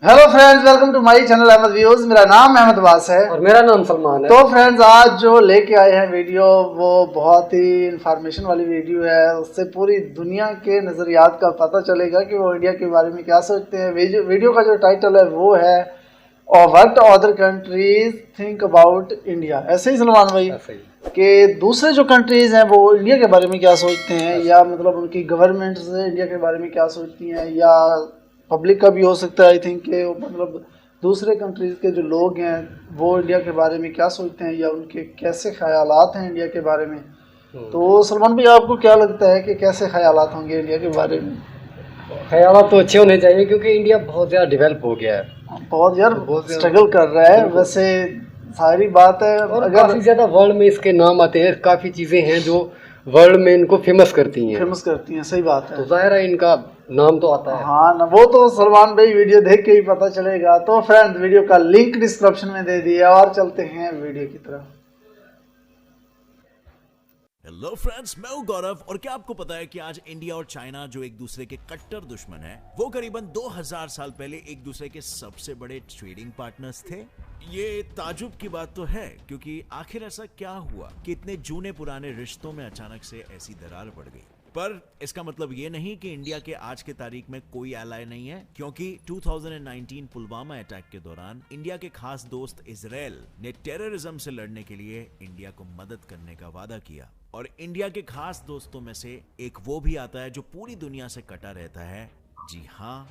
Hello friends, welcome to my channel Ahmed views. मेरा नाम अहमद अब्बास है और मेरा नाम सलमान है। तो फ्रेंड्स, आज जो लेके आए हैं वीडियो वो बहुत ही इंफॉर्मेशन वाली वीडियो है। उससे पूरी दुनिया के नज़रियात का पता चलेगा कि वो इंडिया के बारे में क्या सोचते हैं। वीडियो का जो टाइटल है वो है what other countries think about India. ऐसे ही सलमान भाई कि दूसरे जो कंट्रीज़ हैं वो इंडिया के बारे में क्या सोचते हैं, या मतलब उनकी गवर्नमेंट्स इंडिया के बारे में क्या सोचती हैं, या पब्लिक का भी हो सकता है। आई थिंक कि मतलब दूसरे कंट्रीज़ के जो लोग हैं वो इंडिया के बारे में क्या सोचते हैं, या उनके कैसे ख्यालात हैं इंडिया के बारे में। तो सलमान भाई, आपको क्या लगता है कि कैसे ख्यालात होंगे इंडिया के बारे में? ख्यालात तो अच्छे होने चाहिए क्योंकि इंडिया बहुत ज़्यादा डेवलप हो गया है। बहुत यार बहुत स्ट्रगल कर रहा है वैसे, सारी बात है। और अगर काफ़ी ज़्यादा वर्ल्ड में इसके नाम आते हैं, काफ़ी चीज़ें हैं जो वर्ल्ड में इनको फेमस करती हैं। सही बात है। तो जाहिर है इनका नाम तो आता है। हाँ ना, वो तो सलमान भाई वीडियो देख के ही पता चलेगा। तो फ्रेंड, वीडियो का लिंक डिस्क्रिप्शन में दे दिया और चलते हैं वीडियो की तरफ। हेलो फ्रेंड्स, मैं हूं गौरव। और क्या आपको पता है कि आज इंडिया और चाइना, जो एक दूसरे के कट्टर दुश्मन हैं, वो करीबन 2000 साल पहले एक दूसरे के सबसे बड़े ट्रेडिंग पार्टनर्स थे। ये ताजुब की बात तो है, क्योंकि आखिर ऐसा क्या हुआ कि इतने जूने पुराने रिश्तों में अचानक से ऐसी दरार पड़ गई। पर इसका मतलब ये नहीं कि इंडिया के आज के तारीख में कोई एलाय नहीं है, क्योंकि 2019 पुलवामा अटैक के दौरान इंडिया के खास दोस्त इजराइल ने टेररिज्म से लड़ने के लिए इंडिया को मदद करने का वादा किया। और इंडिया के खास दोस्तों में से एक वो भी आता है जो पूरी दुनिया से कटा रहता है। जी हाँ,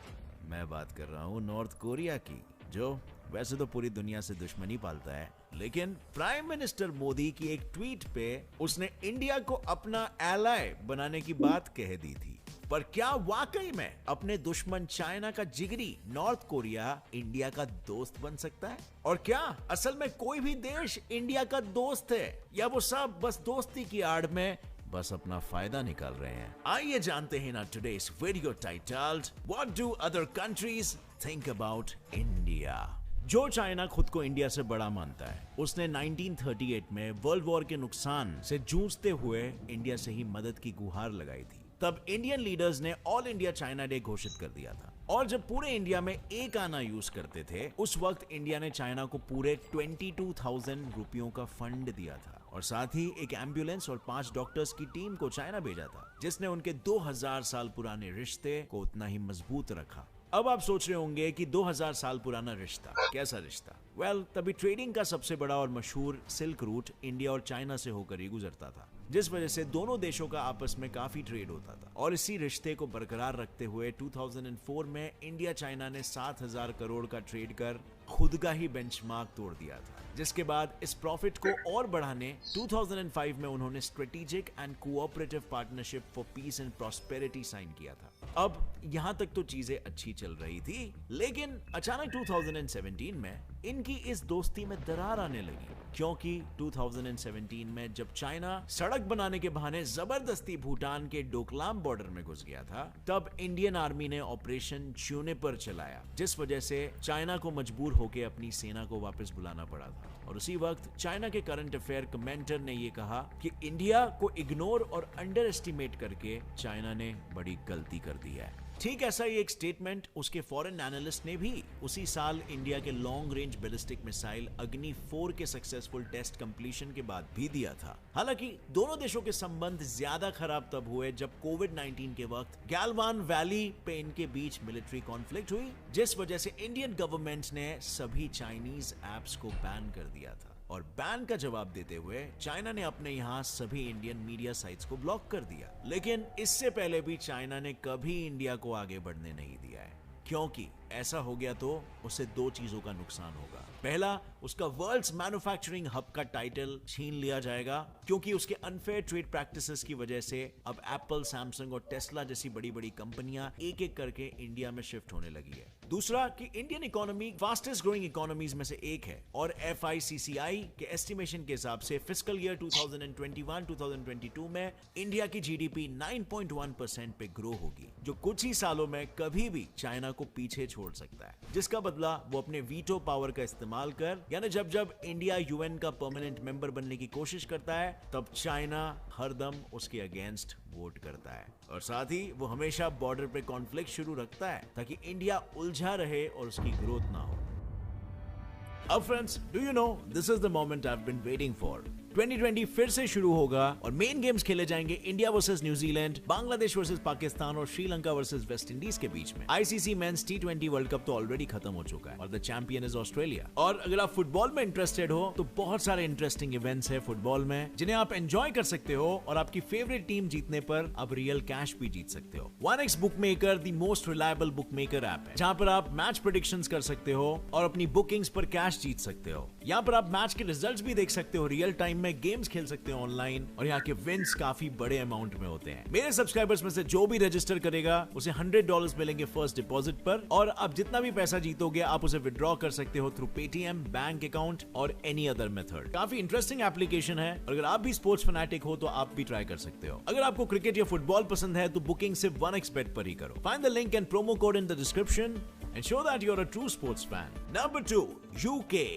मैं बात कर रहा हूँ नॉर्थ कोरिया की, जो वैसे तो पूरी दुनिया से दुश्मनी पालता है, लेकिन प्राइम मिनिस्टर मोदी की एक ट्वीट पे उसने इंडिया को अपना एलाय बनाने की बात कह दी थी। पर क्या वाकई में अपने दुश्मन चाइना का जिगरी नॉर्थ कोरिया इंडिया का दोस्त बन सकता है? और क्या असल में कोई भी देश इंडिया का दोस्त है, या वो सब बस दोस्ती की आड़ में बस अपना फायदा निकाल रहे हैं? आइए जानते हैं ना today's video titled what do other countries think about India. जो चाइना खुद को इंडिया से बड़ा मानता है, उसने 1938 में वर्ल्ड वॉर के नुकसान से जूझते हुए इंडिया से ही मदद की गुहार लगाई थी। तब इंडियन लीडर्स ने ऑल इंडिया चाइना डे घोषित कर दिया था। और जब पूरे इंडिया में एक आना यूज करते थे, उस वक्त इंडिया ने चाइना को पूरे 22,000 रुपयों का फंड दिया था, और साथ ही एक एम्बुलेंस और 5 डॉक्टर्स की टीम को चाइना भेजा था, जिसने उनके 2000 साल पुराने रिश्ते को उतना ही मजबूत रखा। अब आप सोच रहे होंगे कि 2000 साल पुराना रिश्ता, कैसा रिश्ता? तभी ट्रेडिंग का सबसे बड़ा और मशहूर सिल्क रूट इंडिया और चाइना से होकर ही गुजरता था, जिस वजह से दोनों देशों का आपस में काफी ट्रेड होता था। और इसी रिश्ते को बरकरार रखते हुए 2004 में इंडिया चाइना ने 7000 करोड़ का ट्रेड कर खुद का ही बेंचमार्क तोड़ दिया था, जिसके बाद इस प्रॉफिट को और बढ़ाने 2005 में उन्होंने strategic and cooperative partnership for peace and prosperity sign किया था। अब यहां तक तो चीजें अच्छी चल रही थी, लेकिन अचानक 2017 में इनकी इस दोस्ती में दरार आने लगी, क्योंकि 2017 में जब चाइना सड़क बनाने के बहाने जबरदस्ती भूटान के डोकलाम बॉर्डर में घुस गया था, तब इंडियन आर्मी ने ऑपरेशन जूनिपर चलाया, जिस वजह से चाइना को मजबूर होकर अपनी सेना को वापस बुलाना पड़ा था। और उसी वक्त चाइना के करंट अफेयर कमेंटर ने यह कहा कि इंडिया को इग्नोर और अंडर एस्टिमेट करके चाइना ने बड़ी गलती कर दी है। ठीक ऐसा ही एक स्टेटमेंट उसके फॉरेन एनालिस्ट ने भी उसी साल इंडिया के लॉन्ग रेंज बैलिस्टिक मिसाइल अग्नि 4 के सक्सेसफुल टेस्ट कंप्लीशन के बाद भी दिया था। हालांकि दोनों देशों के संबंध ज्यादा खराब तब हुए जब कोविड-19 के वक्त गैलवान वैली पे इनके बीच मिलिट्री कॉन्फ्लिक्ट हुई, जिस वजह से इंडियन गवर्नमेंट ने सभी चाइनीज एप्स को बैन कर दिया था। और बैन का जवाब देते हुए चाइना ने अपने यहाँ सभी इंडियन मीडिया साइट्स को ब्लॉक कर दिया। लेकिन इससे पहले भी चाइना ने कभी इंडिया को आगे बढ़ने नहीं दिया है, क्योंकि ऐसा हो गया तो उसे 2 चीजों का नुकसान होगा। पहला, उसका वर्ल्ड्स मैन्युफैक्चरिंग हब का टाइटल छीन लिया जाएगा, क्योंकि उसके अनफेयर ट्रेड प्रैक्टिसेस की वजह से अब एप्पल, सैमसंग और टेस्ला जैसी बड़ी बड़ी कंपनियां एक एक करके इंडिया में शिफ्ट होने लगी है। दूसरा कि Indian economy fastest growing economies में से एक है, और FICCI के एस्टिमेशन के हिसाब से फिस्कल ईयर 2021-2022 में इंडिया की GDP 9.1% पे ग्रो होगी। जो कुछ ही सालों में कभी भी चाइना को पीछे छोड़ सकता है, जिसका बदला वो अपने वीटो पावर का इस्तेमाल कर, यानी जब जब इंडिया यूएन का परमानेंट मेंबर बनने की कोशिश करता है तब चाइना हरदम उसके अगेंस्ट वोट करता है, और साथ ही वो हमेशा बॉर्डर पे कॉन्फ्लिक्ट शुरू रखता है ताकि इंडिया उलझा रहे और उसकी ग्रोथ ना हो। अब friends, do you know this is the moment I have been waiting for. 2020 फिर से शुरू होगा और मेन गेम्स खेले जाएंगे India versus New Zealand, Bangladesh versus Pakistan और श्रीलंका वर्सेस वेस्ट इंडीज के बीच में। ICC men's T20 world cup तो ऑलरेडी खत्म हो चुका है और द चैंपियन इज ऑस्ट्रेलिया। और अगर आप फुटबॉल में इंटरेस्टेड हो तो बहुत सारे इंटरेस्टिंग इवेंट्स है फुटबॉल में जिन्हें आप एंजॉय कर सकते हो, और आपकी फेवरेट टीम जीतने पर आप रियल कैश भी जीत सकते हो। 1x bookmaker the most reliable bookmaker app है, जहां पर आप मैच प्रेडिक्शंस कर सकते हो और अपनी बुकिंग्स पर कैश जीत सकते हो। यहाँ पर आप मैच के रिजल्ट्स भी देख सकते हो रियल टाइम में, गेम्स खेल सकते हो ऑनलाइन, और यहाँ के विन्स काफी बड़े अमाउंट में होते हैं। मेरे सब्सक्राइबर्स में से जो भी रजिस्टर करेगा उसे $100 मिलेंगे फर्स्ट डिपॉजिट पर, और आप जितना भी पैसा जीतोगे आप उसे विड्रॉ कर सकते हो थ्रू पेटीएम, बैंक अकाउंट और एनी अदर मेथड। काफी इंटरेस्टिंग एप्लीकेशन है, और अगर आप भी स्पोर्ट्स फैनाटिक हो तो आप भी ट्राई कर सकते हो। अगर आपको क्रिकेट या फुटबॉल पसंद है तो बुकिंग सिर्फ 1xbet पर ही करो। Find the link and promo code in the description and show that you are a true sports fan. Number 2, UK,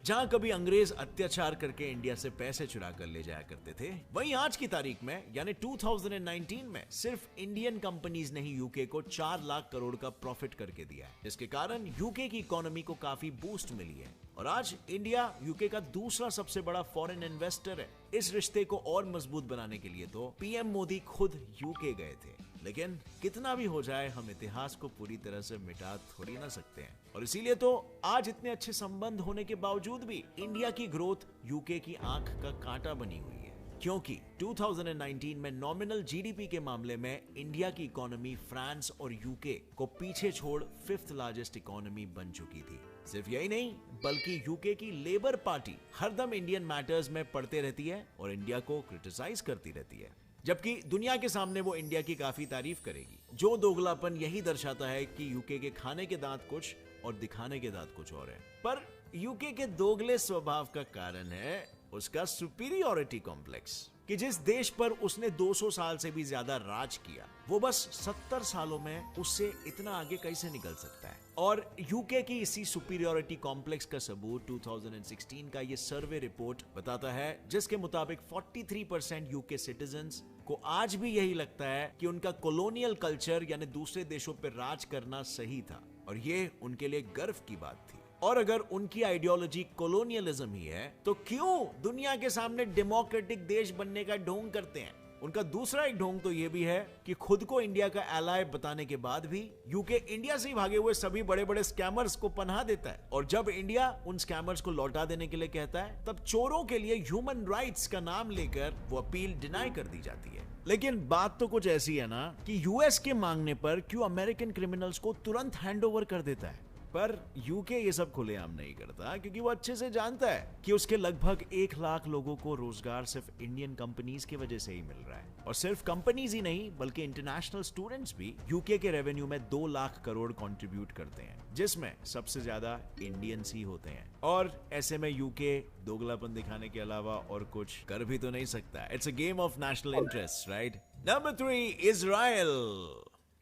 जहां कभी अंग्रेज अत्याचार करके इंडिया से पैसे चुरा कर ले जाया करते थे, वहीं आज की तारीख में यानी 2019 में सिर्फ इंडियन कंपनीज ने ही यूके को 4 लाख करोड़ का प्रॉफिट करके दिया है, जिसके कारण यूके की इकोनॉमी को काफी बूस्ट मिली है, और आज इंडिया यूके का दूसरा सबसे बड़ा फॉरेन इन्वेस्टर है। इस रिश्ते को और मजबूत बनाने के लिए तो पीएम मोदी खुद यूके गए थे, लेकिन कितना भी हो जाए हम इतिहास को पूरी तरह से मिटा थोड़ी ना सकते हैं, और इसीलिए तो आज इतने अच्छे संबंध होने के बावजूद भी इंडिया की ग्रोथ यूके की आंख का कांटा बनी हुई है, क्योंकि 2019 में नॉमिनल जीडीपी के मामले में इंडिया की इकोनॉमी फ्रांस और यूके को पीछे छोड़ 5th लार्जेस्ट इकोनॉमी बन चुकी थी। सिर्फ यही नहीं, बल्कि यूके की लेबर पार्टी हरदम इंडियन मैटर्स में पड़ते रहती है और इंडिया को क्रिटिसाइज करती रहती है, जबकि दुनिया के सामने वो इंडिया की काफी तारीफ करेगी। जो दोगलापन यही दर्शाता है कि यूके के खाने के दांत कुछ और दिखाने के दांत कुछ और है। पर यूके के दोगले स्वभाव का कारण है उसका सुपीरियॉरिटी कॉम्प्लेक्स, कि जिस देश पर उसने 200 साल से भी ज्यादा राज किया, वो बस 70 सालों में उससे इतना आगे कैसे निकल सकता है। और यूके की इसी सुपीरियॉरिटी कॉम्प्लेक्स का सबूत 2016 का ये सर्वे रिपोर्ट बताता है, जिसके मुताबिक 43% यूके सिटीजन्स को आज भी यही लगता है कि उनका कॉलोनियल कल्चर यानी दूसरे देशों पर राज करना सही था, और ये उनके लिए गर्व की बात थी। और अगर उनकी आइडियोलॉजी कॉलोनियलिज्म ही है तो क्यों दुनिया के सामने डेमोक्रेटिक देश बनने का ढोंग करते हैं? उनका दूसरा एक ढोंग तो ये भी है कि खुद को इंडिया का एलाय बताने के बाद भी यूके इंडिया से ही भागे हुए सभी बड़े बड़े स्कैमर्स को पनाह देता है, और जब इंडिया उन स्कैमर्स को लौटा देने के लिए कहता है तब चोरों के लिए ह्यूमन राइट्स का नाम लेकर वो अपील डिनाई कर दी जाती है। लेकिन बात तो कुछ ऐसी है ना कि यूएस के मांगने पर क्यों अमेरिकन क्रिमिनल्स को तुरंत हैंडओवर कर देता है, पर यूके ये सब खुलेआम नहीं करता, क्योंकि वो अच्छे से जानता है कि उसके लगभग 1 लाख लोगों को रोजगार सिर्फ इंडियन कंपनीज की वजह से ही मिल रहा है, और सिर्फ कंपनीज ही नहीं बल्कि इंटरनेशनल स्टूडेंट्स भी यूके के रेवेन्यू में 2 लाख करोड़ कंट्रीब्यूट करते हैं, जिसमें सबसे ज्यादा इंडियंस ही होते हैं। और ऐसे में यूके दोगलापन दिखाने के अलावा और कुछ कर भी तो नहीं सकता। It's a game of national interest, right? Number 3, Israel.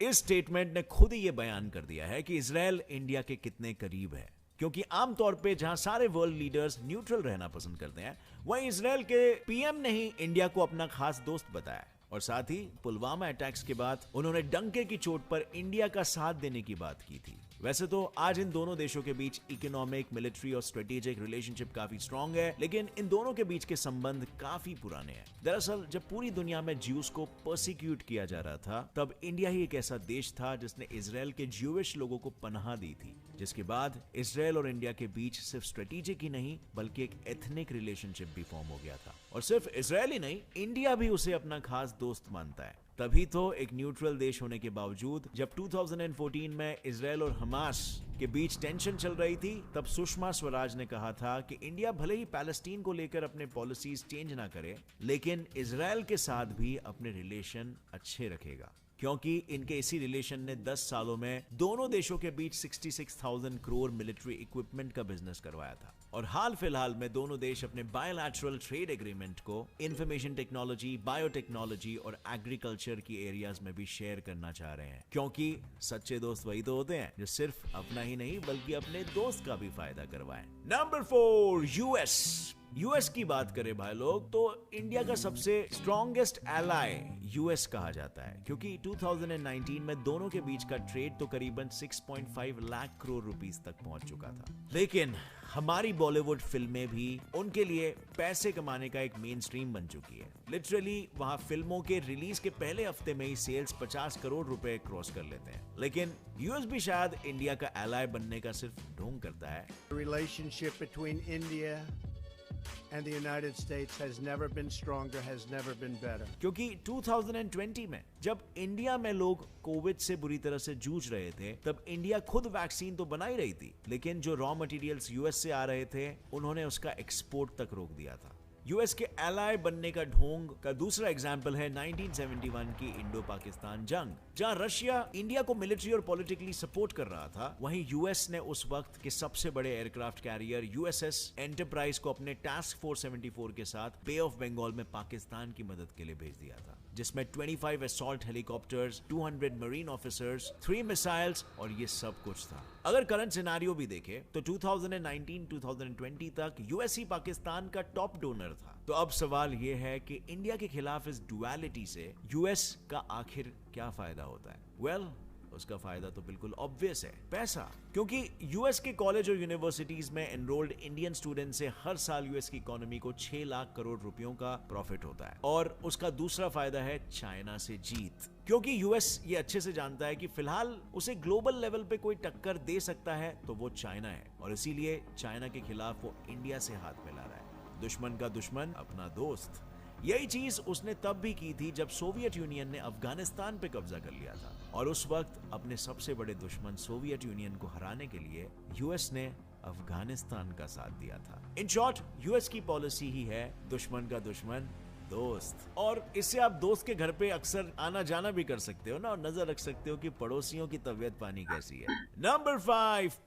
इस स्टेटमेंट ने खुद ही यह बयान कर दिया है कि इजराइल इंडिया के कितने करीब है, क्योंकि आमतौर पे जहां सारे वर्ल्ड लीडर्स न्यूट्रल रहना पसंद करते हैं, वहीं इजराइल के पीएम ने ही इंडिया को अपना खास दोस्त बताया, और साथ ही पुलवामा अटैक्स के बाद उन्होंने डंके की चोट पर इंडिया का साथ देने की बात की थी। वैसे तो आज इन दोनों देशों के बीच इकोनॉमिक, मिलिट्री और स्ट्रेटेजिक रिलेशनशिप काफी स्ट्रांग है, लेकिन इन दोनों के बीच के संबंध काफी पुराने हैं। दरअसल जब पूरी दुनिया में ज्यूज को पर्सिक्यूट किया जा रहा था, तब इंडिया ही एक ऐसा देश था जिसने इजराइल के ज्यूइश लोगों को पनाह दी थी, जिसके बाद इजराइल और इंडिया के बीच सिर्फ स्ट्रेटेजिक ही नहीं बल्कि एक एथनिक रिलेशनशिप भी फॉर्म हो गया था। और सिर्फ इजराइल ही नहीं, इंडिया भी उसे अपना खास दोस्त मानता है। तभी तो एक न्यूट्रल देश होने के बावजूद जब 2014 में इजराइल और हमास के बीच टेंशन चल रही थी, तब सुषमा स्वराज ने कहा था कि इंडिया भले ही पैलेस्टीन को लेकर अपने पॉलिसीज चेंज ना करे, लेकिन इजराइल के साथ भी अपने रिलेशन अच्छे रखेगा। क्योंकि इनके इसी रिलेशन ने 10 सालों में दोनों देशों के बीच 66,000 करोड़ मिलिट्री इक्विपमेंट का बिजनेस करवाया था। और हाल फिलहाल में दोनों देश अपने बायलैटरल ट्रेड एग्रीमेंट को इंफॉर्मेशन टेक्नोलॉजी, बायोटेक्नोलॉजी और एग्रीकल्चर की एरियाज में भी शेयर करना चाह रहे हैं, क्योंकि सच्चे दोस्त वही तो होते हैं जो सिर्फ अपना ही नहीं बल्कि अपने दोस्त का भी फायदा करवाएं। नंबर 4, यूएस की बात करें भाई लोग तो इंडिया का सबसे स्ट्रॉन्गेस्ट एलाई यूएस कहा जाता है, क्योंकि 2019 में दोनों के बीच का ट्रेड तो करीबन 6.5 लाख करोड़ रुपीस तक पहुंच चुका था। लेकिन हमारी बॉलीवुड फिल्में भी उनके लिए पैसे कमाने का एक मेन स्ट्रीम बन चुकी है। लिटरली वहां फिल्मों के रिलीज के पहले हफ्ते में ही सेल्स 50 करोड़ रुपए क्रॉस कर लेते हैं। लेकिन यूएस भी शायद इंडिया का एलाई बनने का सिर्फ ढोंग करता है। Relationship between India and the United States has never been stronger, has never been better. क्योंकि 2020 में जब इंडिया में लोग कोविड से बुरी तरह से जूझ रहे थे, तब इंडिया खुद वैक्सीन तो बना ही रही थी, लेकिन जो रॉ मटेरियल्स यूएस से आ रहे थे उन्होंने उसका एक्सपोर्ट तक रोक दिया था। यूएस के एलाई बनने का ढोंग का दूसरा एग्जाम्पल है 1971 की इंडो पाकिस्तान जंग, जहां रशिया इंडिया को मिलिट्री और पॉलिटिकली सपोर्ट कर रहा था। वहीं यूएस ने उस वक्त के सबसे बड़े एयरक्राफ्ट कैरियर यूएसएस एंटरप्राइज को अपने टास्क फोर्स 74 के साथ बे ऑफ बंगाल में पाकिस्तान की मदद के लिए भेज दिया था, जिसमें 25 assault helicopters, 200 marine officers, 3 missiles और ये सब कुछ था। अगर करंट सिनेरियो भी देखे तो 2019-2020 तक यूएस ही पाकिस्तान का टॉप डोनर था। तो अब सवाल यह है कि इंडिया के खिलाफ इस डुअलिटी से यूएस का आखिर क्या फायदा होता है? वेल, उसका फायदा तो बिल्कुल ऑब्वियस है, पैसा। क्योंकि यूएस के कॉलेज और यूनिवर्सिटीज में एनरोल्ड इंडियन स्टूडेंट से हर साल यूएस की इकोनॉमी को 6 लाख करोड़ रुपयों का प्रॉफिट होता है। और उसका दूसरा फायदा है चाइना से जीत, क्योंकि यूएस ये अच्छे से जानता है कि फिलहाल उसे ग्लोबल लेवल पे कोई टक्कर दे सकता है तो वो चाइना है, और इसीलिए चाइना के खिलाफ वो इंडिया से हाथ मिला रहा है। दुश्मन का दुश्मन अपना दोस्त। यही चीज उसने तब भी की थी जब सोवियत यूनियन ने अफगानिस्तान पे कब्जा कर लिया था, और उस वक्त अपने सबसे बड़े दुश्मन सोवियत यूनियन को हराने के लिए यूएस ने अफगानिस्तान का साथ दिया था। इन शॉर्ट, यूएस की पॉलिसी ही है दुश्मन का दुश्मन दोस्त। और इससे आप दोस्त के घर पे अक्सर आना जाना भी कर सकते हो ना, और नजर रख सकते हो कि पड़ोसियों की तबीयत पानी कैसी है। नंबर 5,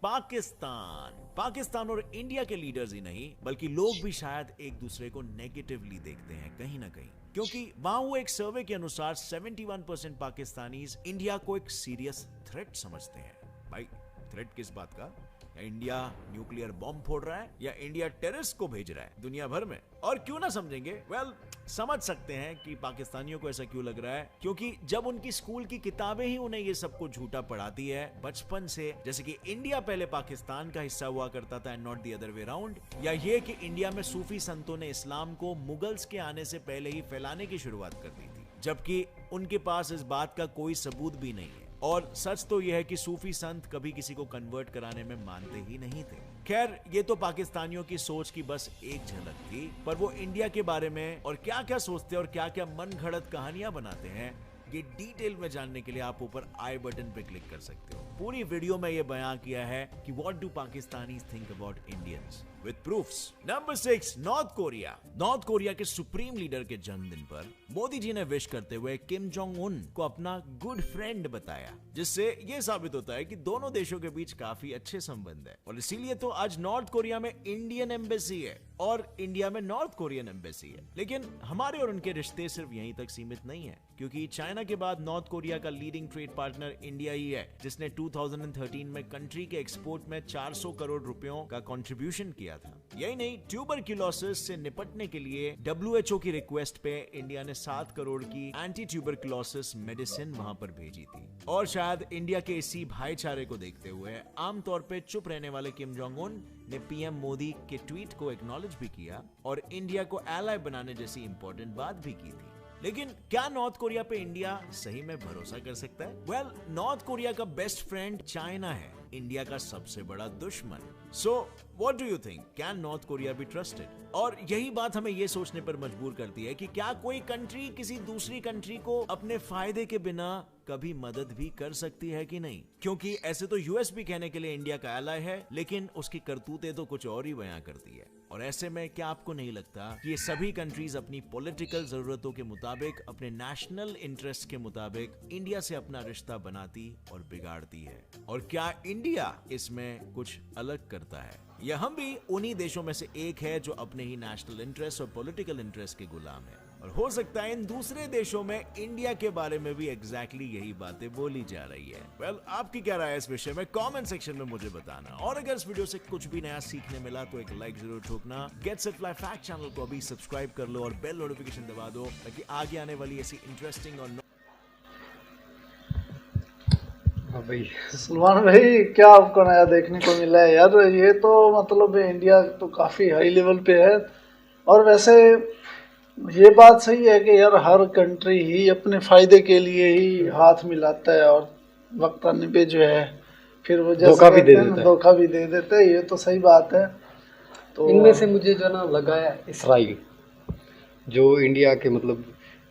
पाकिस्तान और इंडिया के लीडर्स ही नहीं बल्कि लोग भी शायद एक दूसरे को नेगेटिवली देखते हैं कहीं ना कहीं, क्योंकि वहां हुए एक सर्वे के अनुसार 71% पाकिस्तानीज इंडिया को एक सीरियस थ्रेट समझते हैं। भाई, थ्रेट किस बात का? या इंडिया न्यूक्लियर बॉम्ब फोड़ रहा है, या इंडिया टेररिस्ट को भेज रहा है दुनिया भर में? और क्यों ना समझेंगे? वेल, समझ सकते हैं कि पाकिस्तानियों को ऐसा क्यों लग रहा है, क्योंकि जब उनकी स्कूल की किताबें ही उन्हें ये सब कुछ झूठा पढ़ाती है बचपन से, जैसे कि इंडिया पहले पाकिस्तान का हिस्सा हुआ करता था and not the other way around, या ये कि इंडिया में सूफी संतों ने इस्लाम को मुगल्स के आने से पहले ही फैलाने की शुरुआत कर दी थी, जबकि उनके पास इस बात का कोई सबूत भी नहीं है। और सच तो यह है कि सूफी संत कभी किसी को कन्वर्ट कराने में मानते ही नहीं थे। खैर, ये तो पाकिस्तानियों की सोच की बस एक झलक थी, पर वो इंडिया के बारे में और क्या क्या सोचते हैं और क्या क्या मन घड़त कहानियां बनाते हैं, ये डिटेल में जानने के लिए आप ऊपर आई बटन पे क्लिक कर सकते हो। पूरी वीडियो में ये बयां किया है कि what do Pakistanis think about Indians with proofs. Number 6, north Korea के सुप्रीम लीडर के जन्मदिन पर मोदी जी ने विश करते हुए किम जोंग उन को अपना गुड फ्रेंड बताया, जिससे ये साबित होता है कि दोनों देशों के बीच काफी अच्छे संबंध है। और इसीलिए तो आज नॉर्थ कोरिया में इंडियन एम्बेसी है और इंडिया में नॉर्थ कोरियन एम्बेसी है। लेकिन हमारे और उनके रिश्ते सिर्फ यहीं तक सीमित नहीं है, क्योंकि चाइना के बाद नॉर्थ कोरिया का लीडिंग ट्रेड पार्टनर इंडिया ही है, जिसने 2013 में कंट्री के एक्सपोर्ट में 400 करोड़ रुपयों का कंट्रीब्यूशन किया था। यही नहीं, ट्यूबरक्यूलोसिस से निपटने के लिए WHO की रिक्वेस्ट पे इंडिया ने 7 करोड़ की एंटी ट्यूबरक्यूलोसिस मेडिसिन वहां पर भेजी थी। और शायद इंडिया के इसी भाईचारे को देखते हुए आमतौर पे चुप रहने वाले किम जोंग उन ने पीएम मोदी के ट्वीट को एक्नॉलेज भी किया और इंडिया को एलाई बनाने जैसी इंपॉर्टेंट बात भी की थी। लेकिन क्या नॉर्थ कोरिया पे इंडिया सही में भरोसा कर सकता है? वेल, नॉर्थ कोरिया का बेस्ट फ्रेंड चाइना है, इंडिया का सबसे बड़ा दुश्मन। So what do you think, can north Korea be trusted? और यही बात हमें ये सोचने पर मजबूर करती है कि क्या कोई कंट्री किसी दूसरी कंट्री को अपने फायदे के बिना कभी मदद भी कर सकती है कि नहीं? क्योंकि ऐसे तो यूएस भी कहने के लिए इंडिया का एलाय है, लेकिन उसकी करतूतें तो कुछ और ही बयां करती है। और ऐसे में क्या आपको नहीं लगता कि ये सभी कंट्रीज अपनी पॉलिटिकल जरूरतों के मुताबिक, अपने नेशनल इंटरेस्ट के मुताबिक इंडिया से अपना रिश्ता बनाती और बिगाड़ती है? और क्या इंडिया इसमें कुछ अलग करता है, या हम भी उन्हीं देशों में से एक है जो अपने ही नेशनल इंटरेस्ट और पॉलिटिकल इंटरेस्ट के गुलाम है? और हो सकता है इन दूसरे देशों में इंडिया के बारे में भी एग्जैक्टली यही बातें बोली जा रही है। वेल, आपकी क्या राय है इस विषय में? कमेंट सेक्शन में मुझे बताना। और अगर इस वीडियो से कुछ भी नया सीखने मिला तो एक लाइक जरूर ठोकना। Get set fly fact channel को अभी सब्सक्राइब कर लो और बेल नोटिफिकेशन दबा दो, ताकि आगे आने वाली ऐसी इंटरेस्टिंग और भाई सलमान भाई, क्या आपको नया देखने को मिला है यार? ये तो मतलब इंडिया तो काफ़ी हाई लेवल पे है। और वैसे ये बात सही है कि यार हर कंट्री ही अपने फ़ायदे के लिए ही हाथ मिलाता है, और वक्त आने पे जो है फिर वो जैसे धोखा भी दे देता है। धोखा भी दे देते हैं। ये तो सही बात है। तो इनमें से मुझे जो ना लगा है इसराइल, जो इंडिया के मतलब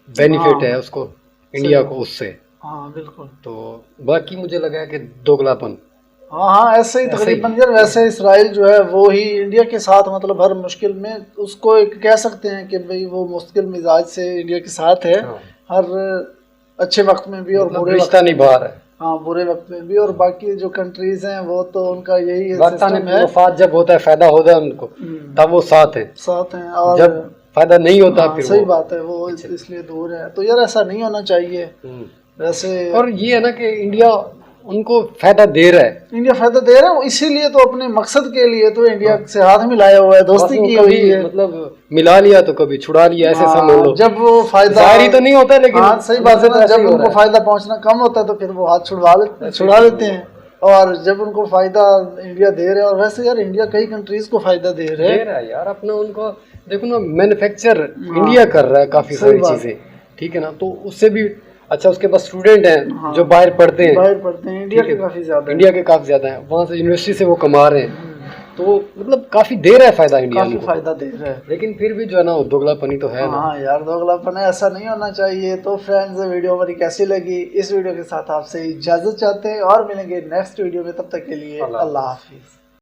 बेनिफिट है उसको, इंडिया को उससे। हाँ बिल्कुल। तो बाकी मुझे लगा है कि दोगलापन। हाँ ऐसे ही तकरीबन यार। वैसे इसराइल जो है वो ही इंडिया के साथ मतलब हर मुश्किल में उसको एक कह सकते हैं कि भाई वो मुश्किल मिजाज से इंडिया के साथ है। हाँ। हर अच्छे वक्त में भी और मतलब बुरे वक्त रिश्ता निभा रहा है। हाँ बुरे वक्त में भी। और बाकी जो कंट्रीज हैं वो तो उनका यही वक्त आने सिस्टम पे है। वफात जब होता है, फायदा होता है उनको, तब वो साथ है। साथ हैं। और जब फायदा नहीं होता हाँ, फिर सही वो बात है, वो इसलिए दूर है। तो यार ऐसा नहीं होना चाहिए वैसे। और ये है ना कि इंडिया उनको फायदा दे रहा है। इंडिया फायदा दे रहा है, इसीलिए तो अपने मकसद के लिए तो इंडिया से हाथ मिलाया हुआ है, दोस्ती की हुई है। मतलब मिला लिया तो कभी छुड़ा लिया, ऐसे समझ लो। जब वो फायदा जाहिर तो नहीं होता, लेकिन हाँ सही बात है ना, जब उनको फायदा पहुंचना कम होता है तो फिर वो हाथ छुड़ा लेते हैं। और जब उनको फायदा इंडिया दे रहे हैं, और वैसे यार इंडिया कई कंट्रीज को फायदा दे रहे हैं यार। अपना उनको देखो ना, मैन्युफैक्चर इंडिया कर रहा है काफी सारी चीजें, ठीक है ना। तो उससे भी अच्छा उसके पास स्टूडेंट हैं जो बाहर पढ़ते हैं, इंडिया के काफी ज्यादा हैं, वहाँ से यूनिवर्सिटी से वो कमा रहे हैं। तो मतलब काफी दे रहा है फायदा इंडिया को, फायदा दे रहा है। लेकिन फिर भी जो है ना वो दोगलापनी तो है ना। हाँ यार दोगलापन है, ऐसा नहीं होना चाहिए। तो फ्रेंड्स, वीडियो हमारी कैसी लगी? इस वीडियो के साथ आपसे इजाजत चाहते हैं और मिलेंगे नेक्स्ट वीडियो में। तब तक के लिए अल्लाह हाफिज।